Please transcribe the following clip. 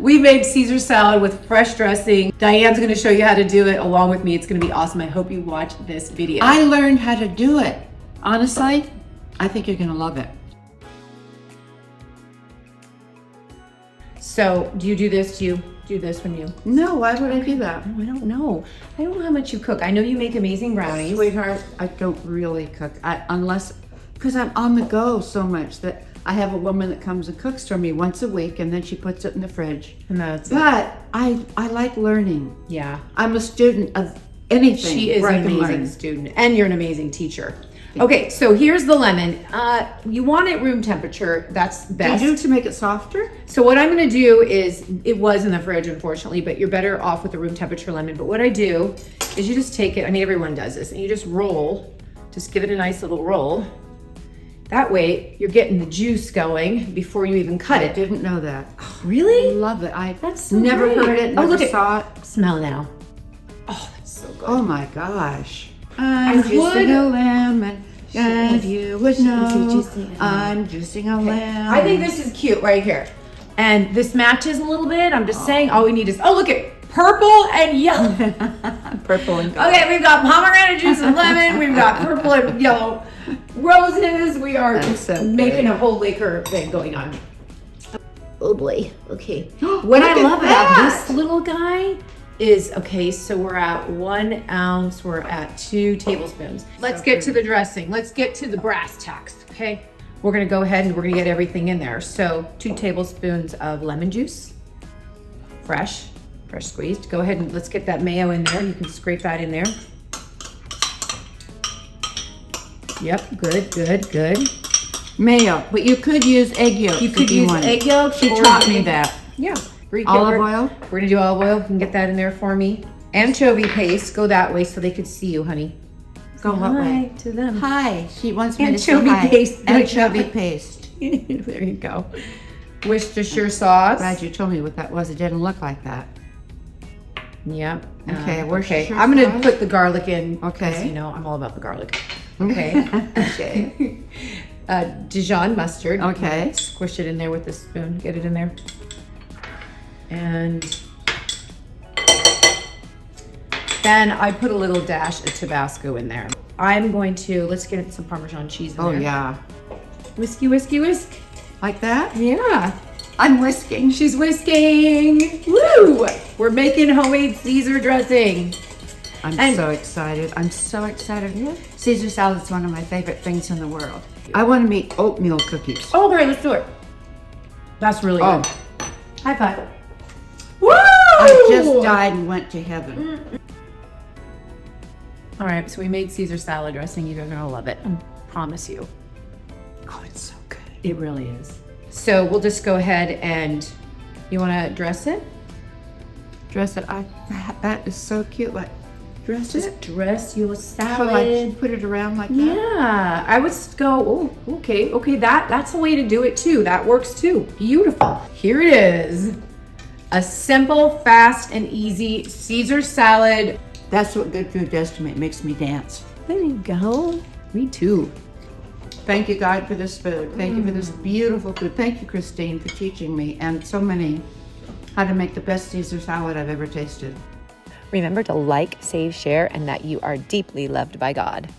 We made Caesar salad with fresh dressing. Diane's gonna show you how to do it along with me. It's gonna be awesome. I hope you watch this video. I learned how to do it. Honestly, I think you're gonna love it. So, do you do this? Do you do this when you? No, why would I do that? Oh, I don't know. I don't know how much you cook. I know you make amazing brownies. Sweetheart, I don't really cook. Because I'm on the go so much that I have a woman that comes and cooks for me once a week and then she puts it in the fridge. And that's it. But I like learning. Yeah. I'm a student of anything. She is where I an can amazing learn. student and you're an amazing teacher. Okay, so here's the lemon. You want it room temperature. That's best. Do you do to make it softer? So what I'm gonna do is, it was in the fridge unfortunately, but you're better off with the room temperature lemon. But what I do is you just take it, I mean everyone does this, and you just roll, just give it a nice little roll. That way you're getting the juice going before you even cut I it. didn't know that. Really? I love it. That's so never great. heard it, Oh, never look saw it. Smell now. Oh, that's so good. Oh my gosh. I I'm would- juicing a lemon, and you would know juicing a I'm juicing a lemon. I think this is cute right here. And this matches a little bit. I'm just saying all we need is, oh look at purple and yellow. Purple and gold. Okay, we've got pomegranate juice and lemon. We've got purple and yellow roses. We are That's so making good. a whole liquor thing going on. Oh boy, okay. What Look I at love about that. this little guy is, okay, so we're at 1 ounce, we're at 2 tablespoons. Let's get to the dressing. Let's get to the brass tacks, okay? We're gonna go ahead and we're gonna get everything in there. So 2 tablespoons of lemon juice, fresh squeezed. Go ahead and let's get that mayo in there. You can scrape that in there. Yep, good. Mayo, but you could use egg yolk. You could if use wanted. egg yolk. She or taught me egg- that. Yeah. Greek Olive yogurt. oil? We're gonna do olive oil. You can get that in there for me. Anchovy paste. Go that way so they could see you, honey. Go what way? to them. Hi. She wants me Anchovy to say hi. paste. Anchovy paste. There you go. Worcestershire sauce. Glad you told me what that was. It didn't look like that. Yep. Okay, Okay. Worcestershire I'm gonna sauce. put the garlic in. Okay. 'cause, you know, I'm all about the garlic. Okay. Okay. Dijon mustard. Okay. Squish it in there with the spoon. Get it in there. And then I put a little dash of Tabasco in there. I'm going to, let's get some Parmesan cheese in Oh there. yeah. Whisk. Like that? Yeah. I'm whisking. She's whisking. Woo! We're making homemade Caesar dressing. I'm so excited. I'm so excited. Caesar salad is one of my favorite things in the world. I want to make oatmeal cookies. Oh, great, let's do it. That's really Oh. good. High five. Woo! I just died and went to heaven. All right, so we made Caesar salad dressing. You're gonna love it. I promise you. Oh, it's so good. It really is. So we'll just go ahead and, you wanna dress it? Dress it. That is so cute. Like, dress Just it. dress your So like salad. put it around like that. Yeah, I would go, oh, okay, that's a way to do it too. That works too. Beautiful. Here it is. A simple, fast, and easy Caesar salad. That's what good food does to me. It makes me dance. There you go. Me too. Thank you, God, for this food. Thank you for this beautiful food. Thank you, Christine, for teaching me and so many how to make the best Caesar salad I've ever tasted. Remember to like, save, share, and that you are deeply loved by God.